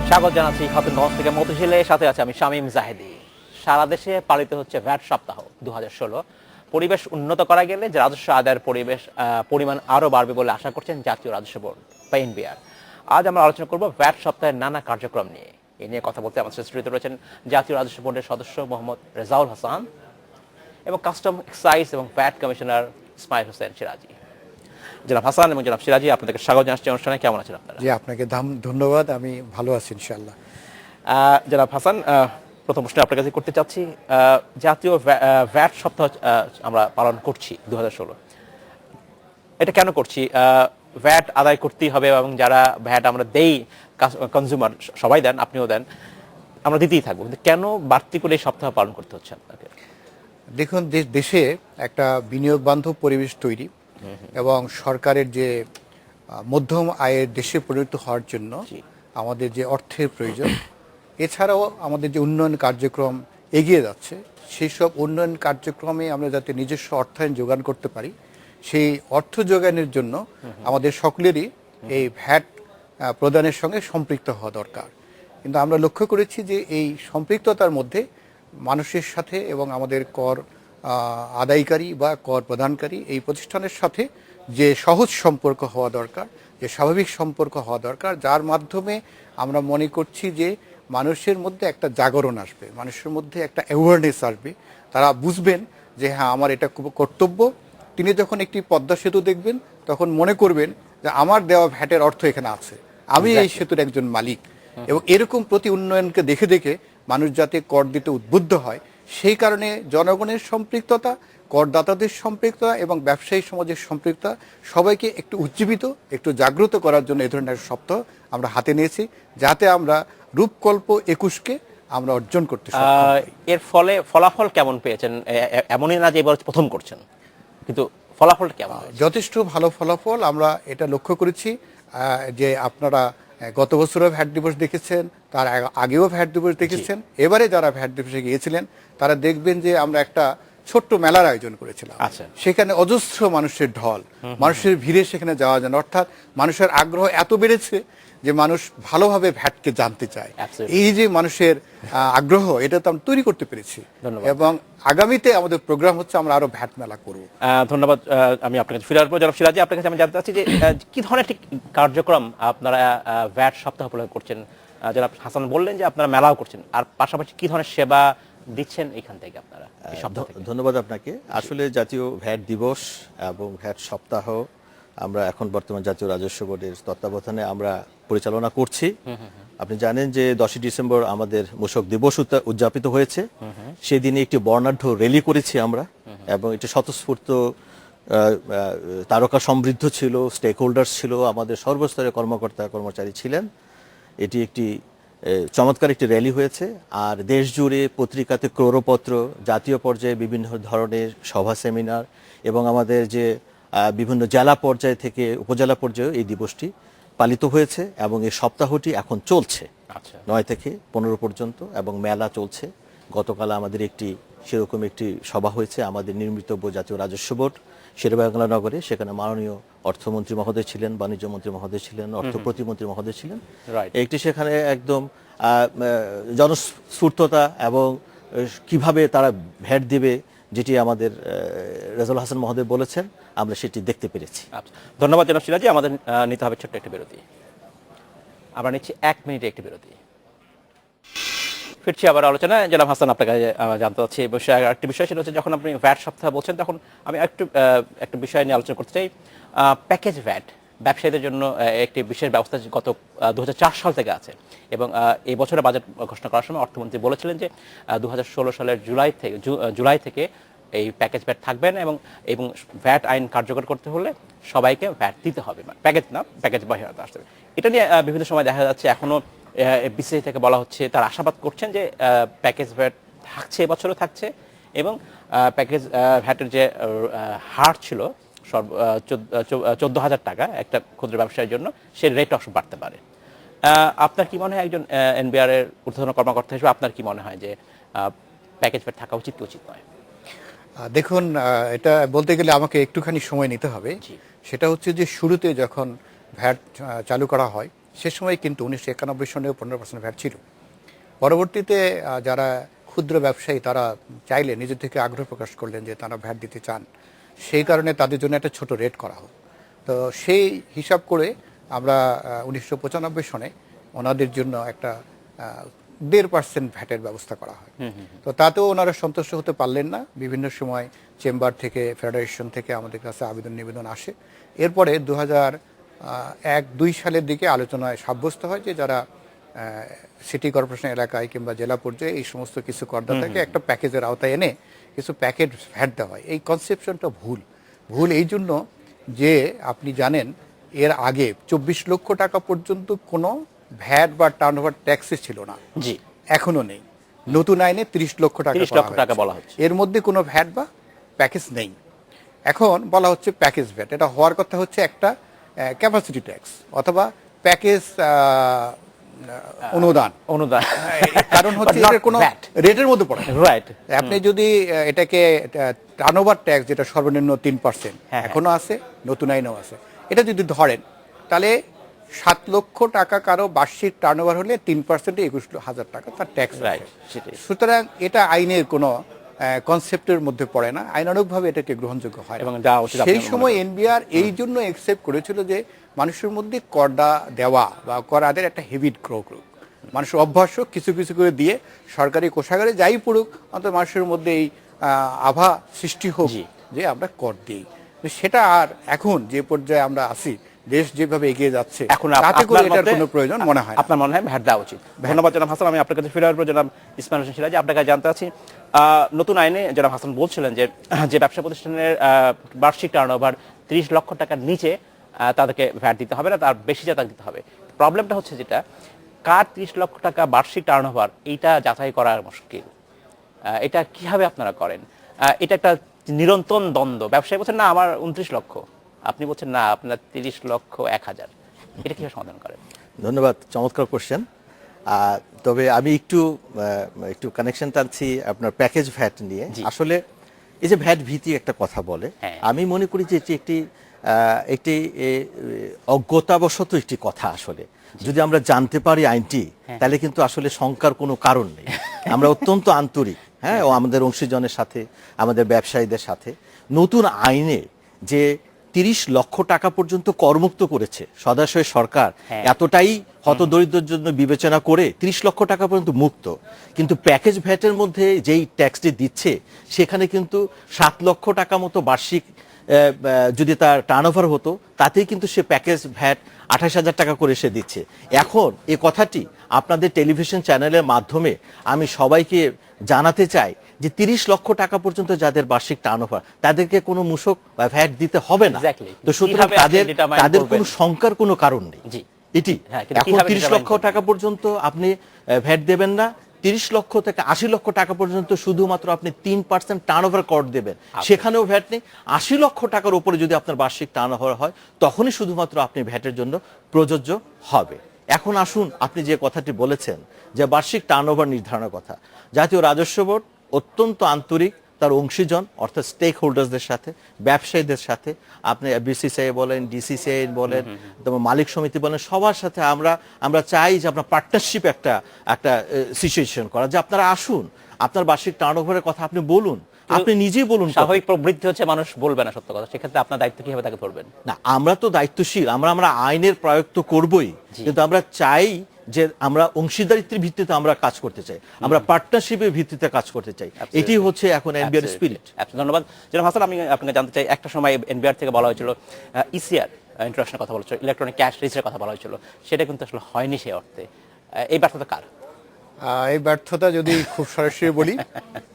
স্বাগত জানাচ্ছি খাতুনগঞ্জ থেকে মতিঝিলের সাথে আছে আমি শামীম জাহেদি। সারা দেশে পালিত হচ্ছে ভ্যাট সপ্তাহ 2016। পরিবেশ উন্নত করা গেলে যে রাজস্ব আদায়ের পরিমাণ আরও বাড়বে বলে আশা করছেন জাতীয় রাজস্ব বোর্ড বা এনবিআর। আজ আমরা আলোচনা করব ভ্যাট সপ্তাহের নানা কার্যক্রম নিয়ে। এ নিয়ে কথা বলতে আমাদের স্টুডিওতে রয়েছেন জাতীয় রাজস্ব বোর্ডের সদস্য মোহাম্মদ রেজাউল হাসান এবং কাস্টম এক্সাইজ এবং ভ্যাট কমিশনার ইসমাইল হোসেন সিরাজি। জনাব হাসান এবং জনাব সিরাজি, আপনাদেরকে স্বাগত জানাচ্ছি অনুষ্ঠানে। কেমন আছেন আপনারা? জি, আপনাকে ধন্যবাদ। আমি ভালো আছি ইনশাআল্লাহ। জনাব হাসান, প্রথম প্রশ্ন আপনার কাছে করতে চাচ্ছি। জাতীয় ভ্যাট সপ্তাহ আমরা পালন করছি 2016। এটা কেন করছি? ভ্যাট আদায় করতেই হবে এবং যারা ভ্যাট আমরা দেই, কনজিউমার সবাই দেন, আপনিও দেন, আমরা দিতেই থাকবো, কিন্তু কেন বাড়তি করে এই সপ্তাহ পালন করতে হচ্ছে আপনাকে? দেখুন, দেশে একটা বিনিয়োগ বান্ধব পরিবেশ তৈরি এবং সরকারের যে মধ্যম আয়ের দেশে পরিণত হওয়ার জন্য আমাদের যে অর্থের প্রয়োজন, এছাড়াও আমাদের যে উন্নয়ন কার্যক্রম এগিয়ে যাচ্ছে, সেই সব উন্নয়ন কার্যক্রমে আমরা যাতে নিজস্ব অর্থায়ন যোগান করতে পারি, সেই অর্থ যোগানের জন্য আমাদের সকলেরই এই ভ্যাট প্রদানের সঙ্গে সম্পৃক্ত হওয়া দরকার। কিন্তু আমরা লক্ষ্য করেছি যে এই সম্পৃক্ততার মধ্যে মানুষের সাথে এবং আমাদের কর আদায়কারী বা কর প্রদানকারী এই প্রতিষ্ঠানের সাথে যে সহজ সম্পর্ক হওয়া দরকার, যে স্বাভাবিক সম্পর্ক হওয়া দরকার, যার মাধ্যমে আমরা মনে করছি যে মানুষের মধ্যে একটা জাগরণ আসবে, মানুষের মধ্যে একটা অ্যাওয়ারনেস আসবে। তারা বুঝবেন যে হ্যাঁ, আমার এটা কর্তব্য। তিনি যখন একটি পদ্মা সেতু দেখবেন, তখন মনে করবেন যে আমার দেওয়া ভ্যাটের অর্থ এখানে আছে, আমি এই সেতুর একজন মালিক। এবং এরকম প্রতি উন্নয়নকে দেখে দেখে মানুষ যাতে কর দিতে উদ্বুদ্ধ হয়, সেই কারণে জনগণের সম্পৃক্ততা, করদাতাদের সম্পৃক্ততা এবং ব্যবসায়ী সমাজের সম্পৃক্ততা সবাইকে একটু উজ্জীবিত, একটু জাগ্রত করার জন্য এই ধরনের একটা সপ্তাহ আমরা হাতে নিয়েছি, যাতে আমরা রূপকল্প 21-কে আমরা অর্জন করতে সক্ষম হই। এর ফলে ফলাফল কেমন পেয়েছেন? এমনই না যে এবার প্রথম করছেন, কিন্তু ফলাফলটা কেমন? যথেষ্ট ভালো ফলাফল আমরা এটা লক্ষ্য করেছি। যে আপনারা গত বছরও ভ্যাট দিবস দেখেছেন, তার আগেও ভ্যাট দিবস দেখেছেন, এবারে যারা ভ্যাট দিবসে গিয়েছিলেন তারা দেখবেন যে আমরা একটা ছোট্ট মেলার আয়োজন করেছিলাম। সেখানে অজস্র মানুষের ঢল, মানুষের ভিড়ে সেখানে যাওয়া যায় না। অর্থাৎ মানুষের আগ্রহ এত বেড়েছে যে মানুষ ভালোভাবে ভ্যাটকে জানতে চায়। এই যে মানুষের আগ্রহ, এটা তো আমরা তৈরি করতে পেরেছি এবং আগামীতে আমাদের প্রোগ্রাম হচ্ছে আমরা আরো ভ্যাট মেলা করব। ধন্যবাদ। আমি আপনার কাছে ফিরে আসবো। জনাব সিরাজি, আপনার কাছে আমি জানতে চাচ্ছি যে কি ধরনের ঠিক কার্যক্রম আপনারা ভ্যাট সপ্তাহ উপলক্ষে করছেন? জনাব হাসান বললেন যে আপনারা মেলাও করছেন, আর পাশাপাশি কি ধরনের সেবা দিচ্ছেন এখান থেকে আপনারা? ধন্যবাদ আপনাকে। আসলে জাতীয় ভ্যাট দিবস এবং ভ্যাট সপ্তাহ আমরা এখন বর্তমান জাতীয় রাজস্ব বোর্ডের তত্ত্বাবধানে আমরা পরিচালনা করছি। আপনি জানেন যে 10ই ডিসেম্বর আমাদের মূসক দিবস উদযাপিত হয়েছে। সেদিনে একটি বর্ণাঢ্য র্যালি করেছি আমরা, এবং এটি স্বতঃস্ফূর্ত, তারকা সমৃদ্ধ ছিল, স্টেক হোল্ডার্স ছিল, আমাদের সর্বস্তরের কর্মকর্তা কর্মচারী ছিলেন। এটি একটি চমৎকার একটি র্যালি হয়েছে। আর দেশ জুড়ে পত্রিকাতে ক্রোড়পত্র, জাতীয় পর্যায়ে বিভিন্ন ধরনের সভা সেমিনার, এবং আমাদের যে বিভিন্ন জেলা পর্যায় থেকে উপজেলা পর্যায়ে এই দিবসটি পালিত হয়েছে, এবং এই সপ্তাহটি এখন চলছে 9 থেকে 15 পর্যন্ত, এবং মেলা চলছে। গতকাল আমাদের সেরকম একটি সভা হয়েছে আমাদের নির্মিতব্য জাতীয় রাজস্ব বোর্ড শেরেবাংলা নগরে। সেখানে মাননীয় অর্থমন্ত্রী মহোদয় ছিলেন, বাণিজ্য মন্ত্রী মহোদয় ছিলেন, অর্থ প্রতিমন্ত্রী মহোদয় ছিলেন। একটি সেখানে একদম জনস্ফূর্ততা এবং কিভাবে তারা ভ্যাট দেবে, যেটি আমাদের রেজাউল হাসান মহোদয় বলেছেন, আমরা সেটি দেখতে পেরেছি। ধন্যবাদ জনাব সিরাজি। আমাদের নিতে হবে ছোট্ট একটি বিরতি। আমরা নিচ্ছি 1 মিনিটে একটি বিরতি। ফিরছি আবার আলোচনায়। জনাব হাসান, আপনাকে জানতে চাচ্ছি এই বিষয়ে আরেকটি বিষয়, সেটা হচ্ছে যখন আপনি ভ্যাট সপ্তাহ বলছেন, তখন আমি একটা বিষয় নিয়ে আলোচনা করতে চাই। প্যাকেজ ভ্যাট ব্যবসায়ীদের জন্য একটি বিশেষ ব্যবস্থা গত 2004 সাল থেকে আছে, এবং এই বছরের বাজেট ঘোষণা করার সময় অর্থমন্ত্রী বলেছিলেন যে 2016 সালের জুলাই থেকে এই প্যাকেজ ভ্যাট থাকবেন, এবং ভ্যাট আইন কার্যকর করতে হলে সবাইকে ভ্যাট দিতে হবে, প্যাকেজ বাহির আসতে হবে। এটা নিয়ে বিভিন্ন সময় দেখা যাচ্ছে এখনো বিসিসিআই থেকে বলা হচ্ছে, তারা আশাবাদ করছেন যে প্যাকেজ ভ্যাট থাকছে, এবছরও থাকছে, এবং প্যাকেজ ভ্যাটের যে হার ছিল 14,000 টাকা একটা ক্ষুদ্র ব্যবসায়ীর জন্য, সে রেট অবশ্য বাড়তে পারে। আপনার কি মনে হয়, একজন এনবিআর এর ঊর্ধ্বতন কর্মকর্তা হিসেবে আপনার কি মনে হয় যে প্যাকেজ ভ্যাট থাকা উচিত কি উচিত নয়? দেখুন, এটা বলতে গেলে আমাকে একটুখানি সময় নিতে হবে। সেটা হচ্ছে যে শুরুতে যখন ভ্যাট চালু করা হয়, সে সময় কিন্তু 1991 সনেও 15% ভ্যাট ছিল। পরবর্তীতে যারা ক্ষুদ্র ব্যবসায়ী তারা চাইলে নিজে থেকে আগ্রহ প্রকাশ করলেন যে তারা ভ্যাট দিতে চান, সেই কারণে তাদের জন্য একটা ছোট রেট করা হোক। তো সেই হিসাব করে আমরা 1995 সনে ওনাদের জন্য একটা 1.5% ভ্যাটের ব্যবস্থা করা হয়। তো তাতেও ওনারা সন্তুষ্ট হতে পারলেন না। বিভিন্ন সময় চেম্বার থেকে, ফেডারেশন থেকে আমাদের কাছে আবেদন নিবেদন আসে। এরপরে 2001-2 সালের দিকে আলোচনায় সাব্যস্ত হয় যে যারা সিটি কর্পোরেশন এলাকায় কিংবা জেলা পর্যায়ে এই সমস্ত কিছু করদাতাকে একটা প্যাকেজের আওতায় এনে কিছু প্যাকেজ ভ্যাট দেওয়া হয়। এই কনসেপশনটা ভুল এই জন্য যে আপনি জানেন এর আগে 24 লক্ষ টাকা পর্যন্ত কোনো ভ্যাট বা টার্নওভার ট্যাক্সই ছিল না, জি, এখনো নেই। নতুন আইনে 30 লক্ষ টাকা 30 লক্ষ টাকা বলা হচ্ছে। এর মধ্যে কোনো ভ্যাট বা প্যাকেজ নেই। এখন বলা হচ্ছে প্যাকেজ ভ্যাট। এটা হওয়ার কথা হচ্ছে একটা ক্যাপাসিটি ট্যাক্স অথবা প্যাকেজ অনুদান। কারণ হচ্ছে এটার কোনো রেটের মধ্যে পড়ে, রাইট। আপনি যদি এটাকে টার্নওভার ট্যাক্স যেটা সর্বনিম্ন 3% এখনো আছে, নতুন আইনেও আছে, এটা যদি ধরেন তাহলে 7 লক্ষ টাকা কারো বার্ষিক টার্নওভার হলে 3% 21,000 টাকা তার ট্যাক্স। সুতরাং এটা আইনের কোনো কনসেপ্টের মধ্যে পড়ে না, আইনানুগভাবে এটাকে গ্রহণযোগ্য হয়। এবং সেই সময় এনবিআর এই জন্য একসেপ্ট করেছিল যে মানুষের মধ্যে করটা দেওয়া বা কর আদের একটা হেবিট গ্রো করুক, মানুষের অভ্যাস হোক, কিছু কিছু করে দিয়ে সরকারি কোষাগারে যাই পড়ুক, অন্তত মানুষের মধ্যে এই আভা সৃষ্টি হোক যে আমরা কর দিই। সেটা আর এখন যে পর্যায়ে আমরা আছি, দেশ যেভাবে এগিয়ে যাচ্ছে, এখন তাতে করে এটার কোনো প্রয়োজন মনে হয়। আপনার মনে হয় ভ্যাট দেওয়া উচিত? ধন্যবাদ জনাব হাসান। আমি আপনার কাছে ফিরে আসবো জনাব ইসমাইল হোসেন সিরাজ। আপনার কাছে জানতে চাচ্ছি, নতুন আইনে জনাব হাসান বলছিলেন যে ব্যবসা প্রতিষ্ঠানের বার্ষিক টার্নওভার 30 লক্ষ টাকার নিচে তাদেরকে ভ্যাট দিতে হবে না, তার বেশি যা তাকে দিতে হবে। প্রবলেমটা হচ্ছে যেটা, কার 30 লক্ষ টাকা বার্ষিক টার্নওভার এইটা যাচাই করা মুশকিল। এটা কিভাবে আপনারা করেন? এটা একটা নিরন্তর দ্বন্দ্ব। ব্যবসায়ী বলছেন না আমার 29 লক্ষ, আপনি বলছেন না আপনার 30 লক্ষ 1,000। এটা কিভাবে সমাধান করেন? ধন্যবাদ, চমৎকার কোশ্চেন। তবে আমি একটু কানেকশন টানছি আপনার প্যাকেজ ভ্যাট নিয়ে। আসলে এই যে ভ্যাট ভীতি একটা কথা বলে, আমি মনে করি যে এটি একটি অজ্ঞতাবশত একটি কথা। আসলে যদি আমরা জানতে পারি আইনটি, তাহলে কিন্তু আসলে শঙ্কার কোনো কারণ নেই। আমরা অত্যন্ত আন্তরিক, হ্যাঁ, ও আমাদের অংশীজনের সাথে, আমাদের ব্যবসায়ীদের সাথে। নতুন আইনে যে 30 লক্ষ টাকা পর্যন্ত করমুক্ত করেছে সদাশয় সরকার, এতটাই হতদরিদ্রের জন্য বিবেচনা করে 30 লক্ষ টাকা পর্যন্ত মুক্ত। কিন্তু প্যাকেজ ভ্যাটের মধ্যে যেই ট্যাক্সটি দিচ্ছে, সেখানে কিন্তু 7 লক্ষ টাকা মতো বার্ষিক যদি তার টার্নওভার হতো, তাতেই কিন্তু সে প্যাকেজ ভ্যাট 28,000 টাকা করে সে দিচ্ছে। এখন এই কথাটি আপনাদের টেলিভিশন চ্যানেলের মাধ্যমে আমি সবাইকে জানাতে চাই যে 30 লক্ষ টাকা পর্যন্ত যাদের বার্ষিক টার্নওভার, তাদেরকে কোনো মূসক বা ভ্যাট দিতে হবে না। তো সুতরাং তাদের কোনো শঙ্কার কোনো কারণ নেই। এটি এখন 30 লক্ষ টাকা পর্যন্ত আপনি ভ্যাট দেবেন না, 30 লক্ষ থেকে 80 লক্ষ টাকা পর্যন্ত শুধুমাত্র আপনি 3% টার্নওভার কর দেবেন, সেখানেও ভ্যাট নেই। 80 লক্ষ টাকার উপরে যদি আপনার বার্ষিক টার্নওভার হয়, তখনই শুধুমাত্র আপনি ভ্যাটের জন্য প্রযোজ্য হবে। এখন আসুন, আপনি যে কথাটি বলেছেন যে বার্ষিক টার্নওভার নির্ধারণের কথা, জাতীয় রাজস্ব বোর্ড অত্যন্ত আন্তরিক তার অংশীজন অর্থাৎ স্টেক হোল্ডার্সদের সাথে, ব্যবসায়ীদের সাথে, আপনি বিসিসিআই বলেন, ডিসিসিআই বলেন, মালিক সমিতি বলেন, সবার সাথে আমরা চাই যে আপনার পার্টনারশিপ একটা সিচুয়েশন করা, যে আপনারা আসুন, আপনার বার্ষিক টার্নওভারের কথা আপনি বলুন, আপনি নিজেই বলুন। স্বাভাবিক প্রবৃদ্ধি হচ্ছে মানুষ বলবে না সত্য কথা, সেক্ষেত্রে আপনার দায়িত্ব কিভাবে তাকে ধরবেন? না, আমরা তো দায়িত্বশীল, আমরা আইনের প্রয়োগ তো করবই, কিন্তু আমরা চাই যে আমরা অংশীদারিত্বের ভিত্তিতে আমরা কাজ করতে চাই, আমরা পার্টনারশিপের ভিত্তিতে কাজ করতে চাই। এটি হচ্ছে এখন এনবিআর স্পিরিট। ধন্যবাদ জনাব হাসান। আমি আপনাকে জানতে চাই, একটা সময় এনবিআর থেকে বলা হয়েছিল ইসিআর ইন্ট্রোডাকশনের কথা বলা হয়েছিল, ইলেকট্রনিক ক্যাশ রেজিস্টারের কথা বলা হয়েছিল, সেটা কিন্তু আসলে হয়নি সেই অর্থে। এই ব্যর্থতা কার? এই ব্যর্থতা যদি খুব সরাসরি বলি,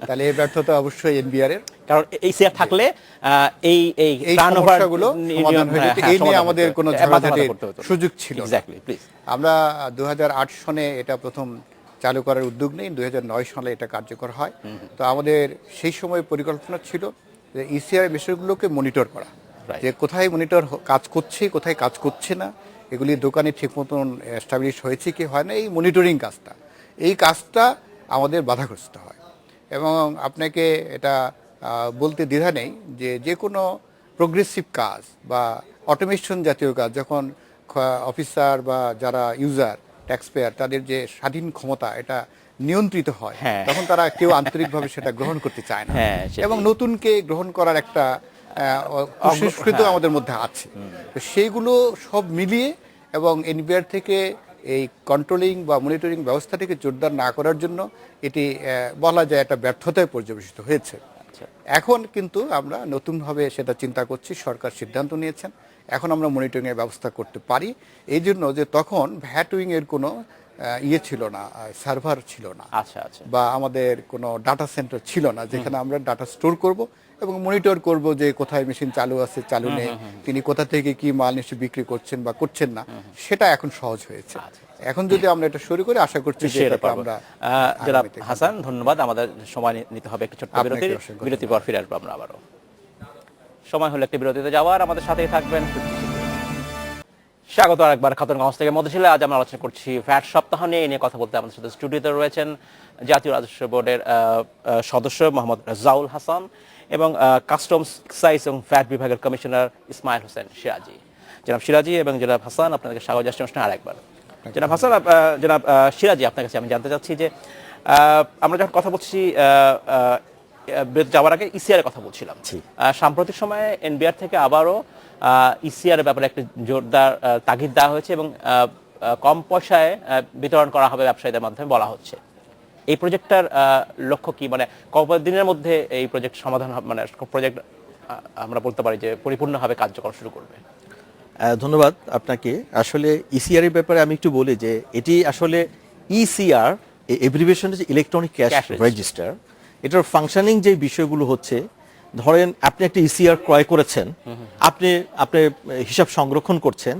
তাহলে এই ব্যর্থতা অবশ্যই এনবিআর এর। কারণ ইসিআর থাকলে এই সমস্যাগুলো সমাধান হয়ে যেত, এই নিয়ে আমাদের কোনো ঝগড়াঝাটির সুযোগ ছিল না। আমরা 2008 সনে এটা প্রথম চালু করার উদ্যোগ নেই, 2009 সালে এটা কার্যকর হয়। তো আমাদের সেই সময় পরিকল্পনা ছিল যে ইসিআর বিষয়গুলোকে মনিটর করা, যে কোথায় মনিটর কাজ করছে, কোথায় কাজ করছে না, এগুলি দোকানে ঠিক মতন এস্টাবলিশ হয়েছে কি হয় না, এই মনিটরিং কাজটা, এই কাজটা আমাদের বাধাগ্রস্ত হয়। এবং আপনাকে এটা বলতে দ্বিধা নেই যে যে কোনো প্রোগ্রেসিভ কাজ বা অটোমেশন জাতীয় কাজ যখন অফিসার বা যারা ইউজার ট্যাক্স পেয়ার তাদের যে স্বাধীন ক্ষমতা এটা নিয়ন্ত্রিত হয়, হ্যাঁ। তখন তারা কেউ আন্তরিকভাবে সেটা গ্রহণ করতে চায় না। হ্যাঁ, সেটাই। এবং নতুনকে গ্রহণ করার একটা কুসংস্কৃত আমাদের মধ্যে আছে। তো সেইগুলো সব মিলিয়ে এবং এনবিআর থেকে এই কন্ট্রোলিং বা মনিটরিং ব্যবস্থাটিকে জোরদার না করার জন্য এটি বলা যায় একটা ব্যর্থতায় পর্যবেসিত হয়েছে। এখন কিন্তু আমরা নতুনভাবে সেটা চিন্তা করছি, সরকার সিদ্ধান্ত নিয়েছেন, এখন আমরা মনিটরিংয়ের ব্যবস্থা করতে পারি। এই জন্য যে তখন ভ্যাট উইং এর কোনো ইয়ে ছিল না, সার্ভার ছিল না, আচ্ছা আচ্ছা। বা আমাদের কোনো ডাটা সেন্টার ছিল না যেখানে আমরা ডাটা স্টোর করব এবং মনিটর করব যে কোথায় মেশিন চালু আছে, চালু নেই, তিনি কোথা থেকে কি মাল নিশ্চয় বিক্রি করছেন বা করছেন না, সেটা এখন সহজ হয়েছে। এখন যদি আমরা এটা শুরু করি, আশা করছি যে সেটা এটাকে পারবো। আমরা জনাব আগামীতে হাসান, ধন্যবাদ। আমাদের সময় নিতে হবে একটু ছোট্ট আপনাকে বিরতি, অসংখ্য বিরতির পর ফিরে আসবো আমরা আবারও। সময় হলো একটি বিরতিতে যাওয়ার, আমাদের সাথেই থাকবেন। স্বাগত আরেকবার খাতুনগঞ্জ থেকে মধ্যশিলা। আজ আমরা আলোচনা করছি ভ্যাট সপ্তাহ নিয়ে। এই নিয়ে কথা বলতে আমাদের সাথে স্টুডিওতে রয়েছেন জাতীয় রাজস্ব বোর্ডের সদস্য মোহাম্মদ রাজাউল হাসান এবং কাস্টমস এক্সাইজ এবং ভ্যাট বিভাগের কমিশনার ইসমাইল হোসেন সিরাজি। জনাব সিরাজি এবং জনাব হাসান, আপনাদেরকে স্বাগত জানাচ্ছি অনুষ্ঠানে আরেকবার। জনাব হাসান, জনাব সিরাজি, আপনার কাছে আমি জানতে চাচ্ছি যে আমরা যখন কথা বলছি যাওয়ার আগে ইসিআর কথা বলছিলাম, সাম্প্রতিক সময়ে এনবিআর থেকে আবারও ইসিআর ব্যাপারে একটা জোরদার তাগিদ দেওয়া হয়েছে এবং কম পয়সায় বিতরণ করা হবে ব্যবসায়ীদের মাধ্যমে বলা হচ্ছে। এই প্রজেক্টটার লক্ষ্য কি, মানে কত দিনের মধ্যে এই প্রজেক্ট সমাধান হবে, মানে প্রজেক্ট আমরা বলতে পারি যে পরিপূর্ণভাবে কার্যকর শুরু করবে? ধন্যবাদ আপনাকে। আসলে ইসিআর এর ব্যাপারে আমি একটু বলি যে এটি আসলে ইসিআর এব্রিভিয়েশন হচ্ছে ইলেকট্রনিক ক্যাশ রেজিস্টার। এটার ফাংশনিং যে বিষয়গুলো হচ্ছে, ধরেন আপনি একটা ইসিআর ক্রয় করেছেন, আপনি হিসাব সংরক্ষণ করছেন,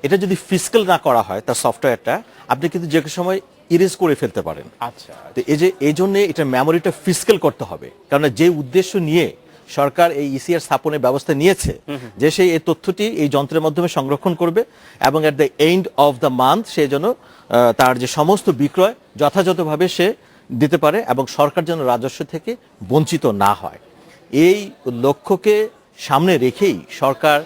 এটা যদি ফিজিক্যাল না করা হয় তার সফটওয়্যারটা, আপনি কিন্তু যে কোনো সময় ইরেজ করে ফেলতে পারেন। আচ্ছা, তো এই জন্য এটা মেমোরিটা ফিজিক্যাল করতে হবে, কারণ যে উদ্দেশ্য নিয়ে সরকার এই ইসিআর স্থাপনের ব্যবস্থা নিয়েছে, যে সেই এই তথ্যটি এই যন্ত্রের মাধ্যমে সংরক্ষণ করবে এবং at the end of the month সে যেন তার যে সমস্ত বিক্রয় যথাযথভাবে সে দিতে পারে এবং সরকার যেন রাজস্ব থেকে বঞ্চিত না হয়। এই লক্ষ্যকে সামনে রেখেই সরকার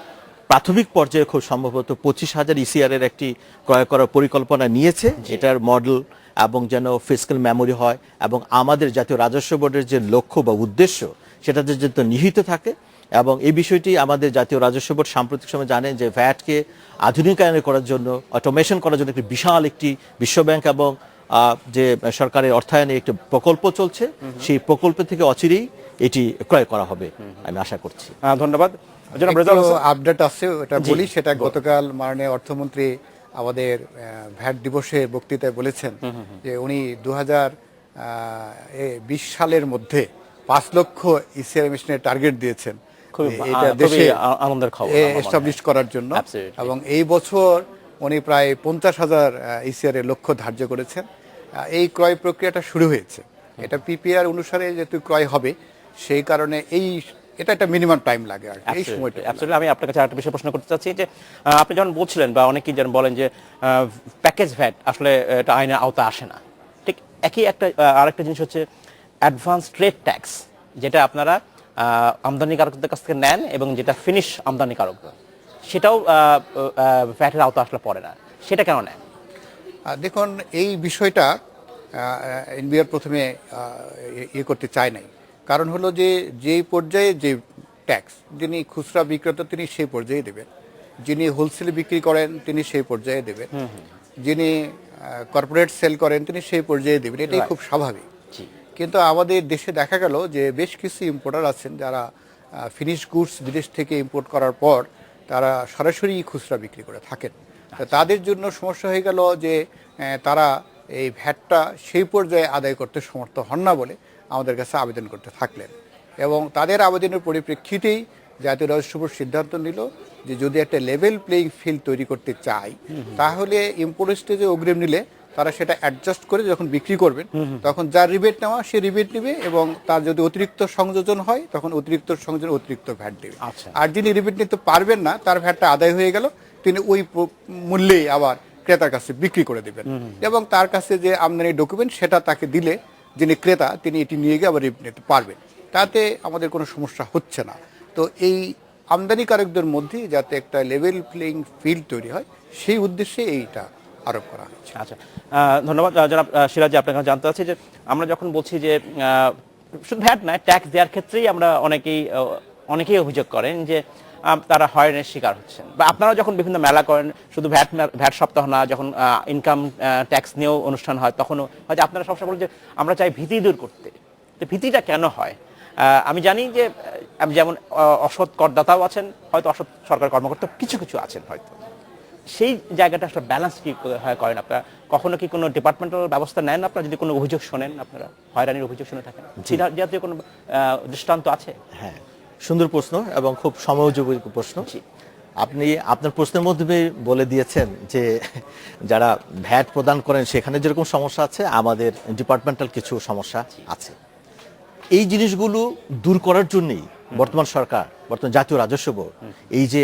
প্রাথমিক পর্যায়ে খুব সম্ভবত 25,000 ইসিআর এর একটি ক্রয় করার পরিকল্পনা নিয়েছে। এটার মডেল এবং যেন ফিজিক্যাল মেমোরি হয় এবং আমাদের জাতীয় রাজস্ব বোর্ডের যে লক্ষ্য বা উদ্দেশ্য সেটাতে যেন নিহিত থাকে। এবং এই বিষয়টি আমাদের জাতীয় রাজস্ব বোর্ড সাম্প্রতিক সময় জানেন যে ভ্যাটকে আধুনিকায়ন করার জন্য, অটোমেশন করার জন্য একটি বিশাল একটি বিশ্বব্যাংক এবং যে সরকারের অর্থায়নে একটি প্রকল্প চলছে, সেই প্রকল্প থেকে অচিরেই এটি ক্রয় করা হবে আমি আশা করছি। ধন্যবাদ। আপডেট আছে ওটা বলি, সেটা গতকাল মাননীয় অর্থমন্ত্রী আমাদের ভ্যাট দিবসে বক্তৃতায় বলেছেন যে উনি 2020 সালের মধ্যে 5 লক্ষ ইসিআর মেশিনের টার্গেট দিয়েছেন এটা দেশে আনন্দের খবর এস্টাবলিশ করার জন্য। এবং এই বছর উনি প্রায় 50,000 ইসিআর এর লক্ষ্য ধার্য করেছেন। এই ক্রয় প্রক্রিয়াটা শুরু হয়েছে। এটা পিপিআর অনুসারে যেহেতু ক্রয় হবে, সেই কারণে এটা একটা মিনিমাম টাইম লাগে আর এই সময়টা। অ্যাবসলিউটলি। আমি আপনার কাছে আরেকটা বিষয় প্রশ্ন করতে চাচ্ছি যে আপনি যখন বলছিলেন বা অনেকেই যেন বলেন যে প্যাকেজ ভ্যাট আসলে এটা আইনের আওতা আসে না, ঠিক একই একটা আরেকটা জিনিস হচ্ছে অ্যাডভান্স ট্রেড ট্যাক্স, যেটা আপনারা আমদানিকারকদের কাছ থেকে নেন এবং যেটা ফিনিশ আমদানিকারকরা, সেটাও ভ্যাটের আওতা আসলে পড়ে না, সেটা কেন নেন? দেখুন, এই বিষয়টা এনবিআর প্রথমে ইয়ে করতে চায় নাই। কারণ হলো যে পর্যায়ে যে ট্যাক্স, যিনি খুচরা বিক্রেতা তিনি সেই পর্যায়ে দেবেন, যিনি হোলসেলে বিক্রি করেন তিনি সেই পর্যায়ে দেবেন, যিনি কর্পোরেট সেল করেন তিনি সেই পর্যায়ে দেবেন, এটাই খুব স্বাভাবিক। কিন্তু আমাদের দেশে দেখা গেল যে বেশ কিছু ইম্পোর্টার আছেন যারা ফিনিশ গুডস বিদেশ থেকে ইম্পোর্ট করার পর তারা সরাসরি খুচরা বিক্রি করে থাকেন। তাদের জন্য সমস্যা হয়ে গেল যে তারা এই ভ্যাটটা সেই পর্যায়ে আদায় করতে সমর্থ হন না বলে আমাদের কাছে আবেদন করতে থাকলেন। এবং তাদের আবেদনের পরিপ্রেক্ষিতেই জাতীয় রাজস্ব বোর্ড সিদ্ধান্ত নিল যে যদি একটা লেভেল প্লেইং ফিল্ড তৈরি করতে চাই, তাহলে ইম্পোর্ট স্টেজে অগ্রিম নিলে তারা সেটা অ্যাডজাস্ট করে যখন বিক্রি করবেন তখন যার রিবেট নেওয়া সে রিবেট নেবে এবং তার যদি অতিরিক্ত সংযোজন হয় তখন অতিরিক্ত সংযোজন অতিরিক্ত ভ্যাট দেবে। আর যিনি রিবেট নিতে পারবেন না, তার ভ্যাটটা আদায় হয়ে গেল, তিনি ওই মূল্যেই আবার ক্রেতার কাছে বিক্রি করে দেবেন এবং তার কাছে যে আমদানি ডকুমেন্ট সেটা তাকে দিলে যিনি ক্রেতা তিনি এটি নিয়ে গিয়ে আবার রিবেট নিতে পারবেন। তাতে আমাদের কোনো সমস্যা হচ্ছে না। তো এই আমদানিকারকদের মধ্যে যাতে একটা লেভেল প্লেইং ফিল্ড তৈরি হয় সেই উদ্দেশ্যে এইটা আরোপ করা হয়েছে। আচ্ছা, ধন্যবাদ জনাব সিরাজ। আপনার কাছে জানতে চাচ্ছি যে আমরা যখন বলছি যে শুধু ভ্যাট নয়, ট্যাক্স দেওয়ার ক্ষেত্রেই আমরা অনেকেই অভিযোগ করেন যে তারা হয়রানির শিকার হচ্ছেন, বা আপনারা যখন বিভিন্ন মেলা করেন, শুধু ভ্যাট সপ্তাহ না, যখন ইনকাম ট্যাক্স নিয়েও অনুষ্ঠান হয়, তখনও হয়তো আপনারা সবসময় বলেন যে আমরা চাই ভীতি দূর করতে। তো ভীতিটা কেন হয়? আমি জানি যে যেমন অসৎ করদাতাও আছেন, হয়তো অসৎ সরকার কর্মকর্তা কিছু কিছু আছেন হয়তো, সেই জায়গাটা একটা ব্যালেন্স কি করেন আপনারা? কখনো কি কোনো ডিপার্টমেন্টাল ব্যবস্থা নেন আপনারা যদি কোনো অভিযোগ শোনেন, আপনারা হয়রানির অভিযোগ শুনে থাকেন? সেটা জাতীয় কোনো দৃষ্টান্ত আছে? হ্যাঁ, সুন্দর প্রশ্ন এবং খুব সময়োপযোগী প্রশ্ন। আপনি আপনার প্রশ্নের মধ্যে বলে দিয়েছেন যে যারা ভ্যাট প্রদান করেন সেখানে যেরকম সমস্যা আছে, আমাদের ডিপার্টমেন্টাল কিছু সমস্যা আছে। এই জিনিসগুলো দূর করার জন্যই বর্তমান সরকার, বর্তমান জাতীয় রাজস্ব বোর্ড এই যে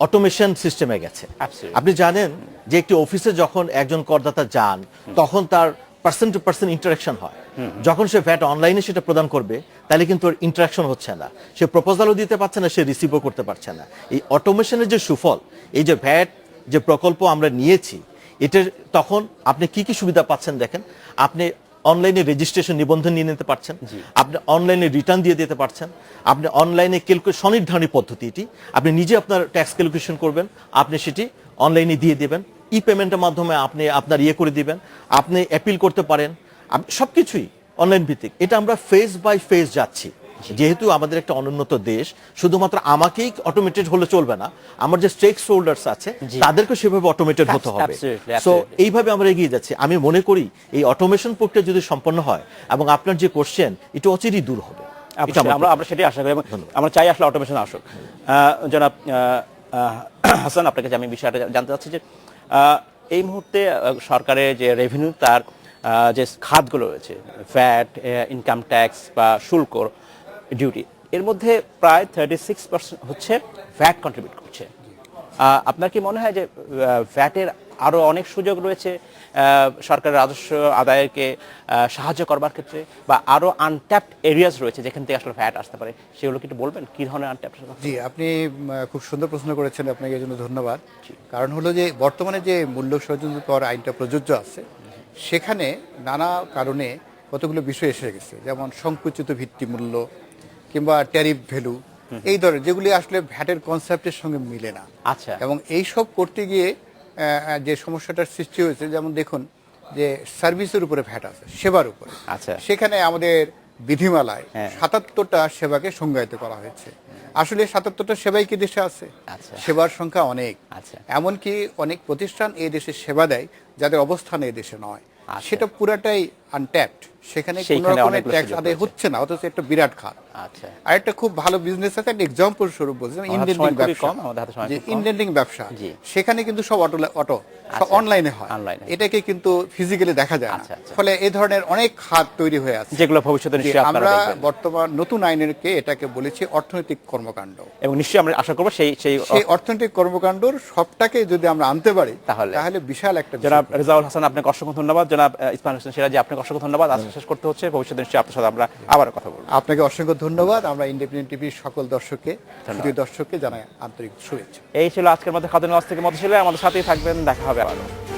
অটোমেশন সিস্টেমে গেছে। আপনি জানেন যে একটি অফিসে যখন একজন করদাতা যান, তখন তার পার্সন টু পার্সন ইন্টারাকশন হয়। যখন সে ভ্যাট অনলাইনে সেটা প্রদান করবে, তাহলে কিন্তু ওর ইন্টারাকশন হচ্ছে না, সে প্রপোজালও দিতে পারছে না, সে রিসিভও করতে পারছে না। এই অটোমেশনের যে সুফল, এই যে ভ্যাট যে প্রকল্প আমরা নিয়েছি, এটার তখন আপনি কি কি সুবিধা পাচ্ছেন দেখেন। আপনি অনলাইনে রেজিস্ট্রেশন, নিবন্ধন নিয়ে নিতে পারছেন, আপনি অনলাইনে রিটার্ন দিয়ে দিতে পারছেন, আপনি অনলাইনে স্বনির্ধারণী পদ্ধতি, এটি আপনি নিজে আপনার ট্যাক্স ক্যালকুলেশন করবেন, আপনি সেটি অনলাইনে দিয়ে দেবেন, ই পেমেন্টের মাধ্যমে আপনি আপনার করে দিবেন, আপনি অ্যাপিল করতে পারেন, সবকিছুই অনলাইন ভিত্তিক। এটা আমরা ফেজ বাই ফেজ যাচ্ছি। যেহেতু আমাদের একটা অনুন্নত দেশ, শুধুমাত্র আমাকেই অটোমেটেড হলে চলবে না, আমার যে স্টেক হোল্ডার্স আছে তাদেরকে সেভাবে অটোমেটেড হতে হবে। সো এইভাবে আমরা এগিয়ে যাচ্ছি। আমি মনে করি এই অটোমেশন প্রক্রিয়া যদি সম্পন্ন হয়, এবং আপনার যে কোশ্চেন, এটা অচিরেই দূর হবে। আমরা সেটাই আশা করি, আমরা চাই আসলে অটোমেশন আসুক। জনাব হাসান, আপনার কাছে আমি বিষয়টা জানতে চাচ্ছি যে এই মুহূর্তে সরকারের যে রেভিনিউ, তার যে খাতগুলো রয়েছে, ভ্যাট, ইনকাম ট্যাক্স বা শুল্ক, ডিউটি, এর মধ্যে প্রায় 36% হচ্ছে ভ্যাট কন্ট্রিবিউট করছে। আপনার কি মনে হয় যে ভ্যাটের আরও অনেক সুযোগ রয়েছে সরকারের রাজস্ব আদায়কে সাহায্য করবার ক্ষেত্রে, বা আরও আনট্যাপড এরিয়াস রয়েছে যেখান থেকে আসলে ভ্যাট আসতে পারে? সেগুলো কি একটু বলবেন, কি ধরনের আনট্যাপড? জি, আপনি খুব সুন্দর প্রশ্ন করেছেন, আপনাকে এর জন্য ধন্যবাদ। কারণ হলো যে বর্তমানে যে মূল্য সংযোজন কর আইনটা প্রযোজ্য আছে, সেখানে নানা কারণে কতগুলো বিষয় এসে গেছে, যেমন সংকুচিত ভিত্তিমূল্য কিংবা ট্যারিফ ভ্যালু, এই ধরনের যেগুলি আসলে ভ্যাটের কনসেপ্টের সঙ্গে মিলে না। আচ্ছা। এবং এই সব করতে গিয়ে যে সমস্যাটার সৃষ্টি হয়েছে, যেমন দেখুন যে সার্ভিসের উপরে ভ্যাট আছে, সেবার উপরে। আচ্ছা। সেখানে আমাদের বিধিমালায় ৭৭টা সেবাকে সংজ্ঞায়িত করা হয়েছে। আসলে ৭৭টা সেবাই কি দেশে আছে? সেবার সংখ্যা অনেক। এমনকি অনেক প্রতিষ্ঠান এই দেশে সেবা দেয় যাদের অবস্থান এই দেশে নয়, সেটা পুরাটাই আনট্যাপড। সেখানে কোনো রকমের ট্যাক্স আদায় হচ্ছে না, অথচ একটা বিরাট খাত। আর একটা খুব ভালো বিজনেস আছে, একটা এক্সাম্পল স্বরূপ বলছি, ইন্ডেন্টিং ব্যবসা। সেখানে কিন্তু সব অটো অনলাইনে হয়, এটাকে কিন্তু ফিজিক্যালি দেখা যায় না। ফলে এই ধরনের অনেক খাত তৈরি হয়ে আছে, যেগুলো ভবিষ্যতে আমরা বর্তমান নতুন আইনেরকে এটাকে বলেছি অর্থনৈতিক কর্মকাণ্ড। এবং নিশ্চয়ই আমরা আশা করবো সেই অর্থনৈতিক কর্মকাণ্ডর সবটাকে যদি আমরা আনতে পারি, তাহলে বিশাল একটা। জনাব রেজাউল হাসান, আপনাকে অসংখ্য ধন্যবাদ। জনাব ইসমাইল হোসেন সিরাজি, আপনাকে অসংখ্য ধন্যবাদ। আজ শেষ করতে হচ্ছে, ভবিষ্যতে নিশ্চয়ই আপনার সাথে আমরা আবার কথা বলবো। আপনাকে অসংখ্য ধন্যবাদ। আমরা ইন্ডিপেন্ডেন্ট টিভির সকল দর্শককে জানাই আন্তরিক শুভেচ্ছা। এই ছিল আজকের মধ্যে খাদ্য নিউজ থেকে মধ্যে ছিল, আমাদের সাথেই থাকবেন, দেখা হবে আবারও।